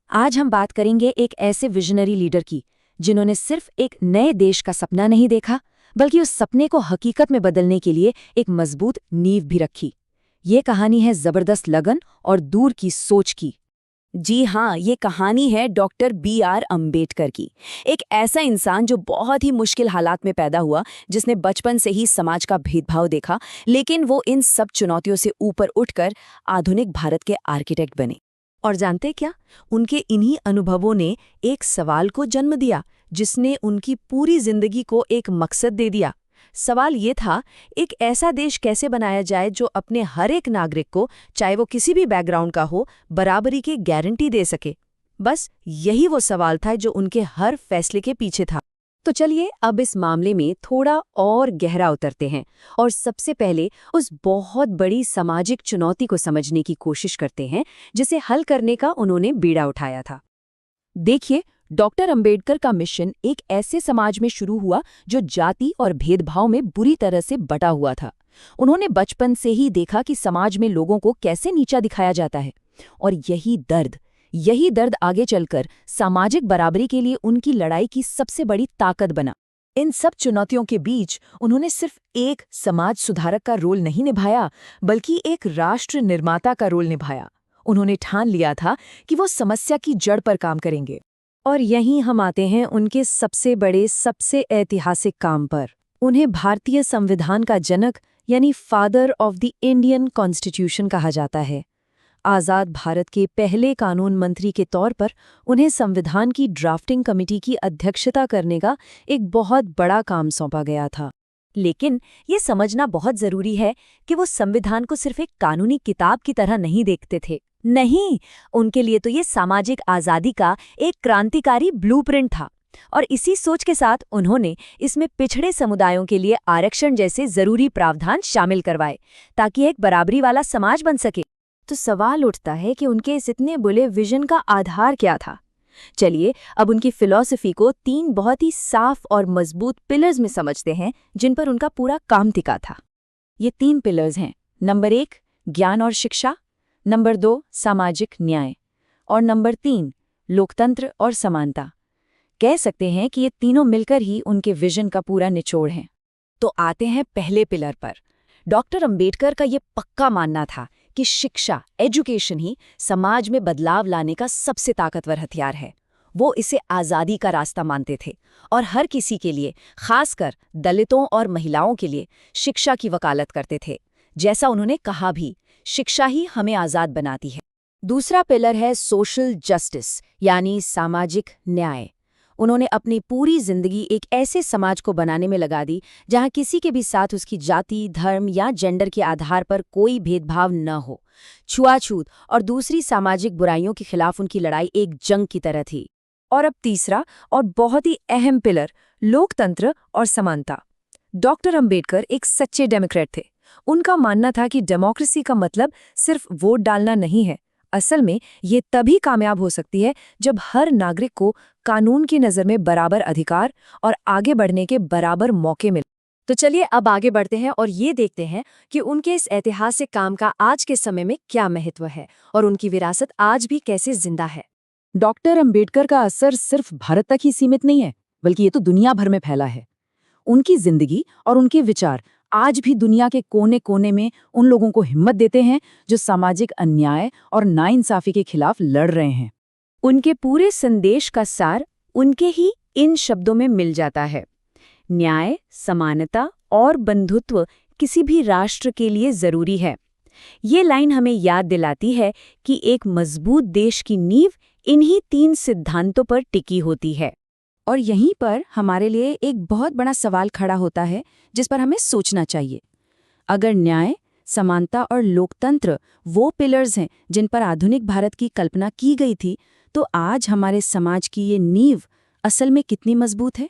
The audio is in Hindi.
आज हम बात करेंगे एक ऐसे विजनरी लीडर की जिन्होंने सिर्फ एक नए देश का सपना नहीं देखा, बल्कि उस सपने को हकीकत में बदलने के लिए एक मजबूत नींव भी रखी। ये कहानी है जबरदस्त लगन और दूर की सोच की। जी हाँ, ये कहानी है डॉक्टर B.R. अम्बेडकर की। एक ऐसा इंसान जो बहुत ही मुश्किल हालात में पैदा हुआ, जिसने बचपन से ही समाज का भेदभाव देखा, लेकिन वो इन सब चुनौतियों से ऊपर उठकर आधुनिक भारत के आर्किटेक्ट बने। और जानते क्या, उनके इन्हीं अनुभवों ने एक सवाल को जन्म दिया जिसने उनकी पूरी जिंदगी को एक मकसद दे दिया। सवाल ये था, एक ऐसा देश कैसे बनाया जाए जो अपने हर एक नागरिक को, चाहे वो किसी भी बैकग्राउंड का हो, बराबरी की गारंटी दे सके। बस यही वो सवाल था जो उनके हर फैसले के पीछे था। तो चलिए अब इस मामले में थोड़ा और गहरा उतरते हैं और सबसे पहले उस बहुत बड़ी सामाजिक चुनौती को समझने की कोशिश करते हैं जिसे हल करने का उन्होंने बीड़ा उठाया था। देखिए, डॉक्टर अंबेडकर का मिशन एक ऐसे समाज में शुरू हुआ जो जाति और भेदभाव में बुरी तरह से बटा हुआ था। उन्होंने बचपन से ही देखा कि समाज में लोगों को कैसे नीचा दिखाया जाता है, और यही दर्द आगे चलकर सामाजिक बराबरी के लिए उनकी लड़ाई की सबसे बड़ी ताकत बना। इन सब चुनौतियों के बीच उन्होंने सिर्फ एक समाज सुधारक का रोल नहीं निभाया, बल्कि एक राष्ट्र निर्माता का रोल निभाया। उन्होंने ठान लिया था कि वो समस्या की जड़ पर काम करेंगे। और यहीं हम आते हैं उनके सबसे बड़े, सबसे ऐतिहासिक काम पर। उन्हें भारतीय संविधान का जनक यानी father of the Indian constitution कहा जाता है। आज़ाद भारत के पहले कानून मंत्री के तौर पर उन्हें संविधान की ड्राफ्टिंग कमेटी की अध्यक्षता करने का एक बहुत बड़ा काम सौंपा गया था। लेकिन ये समझना बहुत जरूरी है कि वो संविधान को सिर्फ एक कानूनी किताब की तरह नहीं देखते थे। नहीं, उनके लिए तो ये सामाजिक आज़ादी का एक क्रांतिकारी ब्लूप्रिंट था। और इसी सोच के साथ उन्होंने इसमें पिछड़े समुदायों के लिए आरक्षण जैसे जरूरी प्रावधान शामिल करवाए, ताकि एक बराबरी वाला समाज बन सके। तो सवाल उठता है कि उनके इस इतने बड़े विजन का आधार क्या था। चलिए अब उनकी फिलॉसफी को 3 बहुत ही साफ और मजबूत पिलर्स में समझते हैं, जिन पर उनका पूरा काम टिका था। ये 3 पिलर्स हैं। नंबर 1 ज्ञान और शिक्षा, नंबर 2 सामाजिक न्याय, और नंबर 3 लोकतंत्र और समानता। कह सकते हैं कि ये तीनों मिलकर ही उनके विजन का पूरा निचोड़ हैं। तो आते हैं पहले पिलर पर। डॉक्टर अंबेडकर का ये पक्का मानना था कि शिक्षा, एजुकेशन ही समाज में बदलाव लाने का सबसे ताकतवर हथियार है। वो इसे आज़ादी का रास्ता मानते थे और हर किसी के लिए, खासकर दलितों और महिलाओं के लिए, शिक्षा की वकालत करते थे। जैसा उन्होंने कहा भी, शिक्षा ही हमें आज़ाद बनाती है। दूसरा पिलर है सोशल जस्टिस यानी सामाजिक न्याय। उन्होंने अपनी पूरी जिंदगी एक ऐसे समाज को बनाने में लगा दी जहां किसी के भी साथ उसकी जाति, धर्म या जेंडर के आधार पर कोई भेदभाव न हो। छुआछूत और दूसरी सामाजिक बुराइयों के खिलाफ उनकी लड़ाई एक जंग की तरह थी। और अब तीसरा और बहुत ही अहम पिलर, लोकतंत्र और समानता। डॉक्टर अंबेडकर एक सच्चे डेमोक्रेट थे। उनका मानना था कि डेमोक्रेसी का मतलब सिर्फ वोट डालना नहीं है। असल में ये तभी कामयाब हो सकती है जब हर नागरिक को कानून की नज़र में बराबर अधिकार और आगे बढ़ने के बराबर मौके मिले। तो चलिए अब आगे बढ़ते हैं और ये देखते हैं कि उनके इस ऐतिहासिक काम का आज के समय में क्या महत्व है और उनकी विरासत आज भी कैसे जिंदा है। डॉक्टर अंबेडकर का असर सिर्फ भारत तक ही सीमित नहीं है, बल्कि ये तो दुनिया भर में फैला है। उनकी जिंदगी और उनके विचार आज भी दुनिया के कोने कोने में उन लोगों को हिम्मत देते हैं जो सामाजिक अन्याय और नाइंसाफी के खिलाफ लड़ रहे हैं। उनके पूरे संदेश का सार उनके ही इन शब्दों में मिल जाता है। न्याय, समानता और बंधुत्व किसी भी राष्ट्र के लिए जरूरी है। ये लाइन हमें याद दिलाती है कि एक मजबूत देश की नींव इन्हीं 3 सिद्धांतों पर टिकी होती है। और यहीं पर हमारे लिए एक बहुत बड़ा सवाल खड़ा होता है जिस पर हमें सोचना चाहिए। अगर न्याय, समानता और लोकतंत्र वो पिलर्स हैं जिन पर आधुनिक भारत की कल्पना की गई थी, तो आज हमारे समाज की ये नींव असल में कितनी मजबूत है?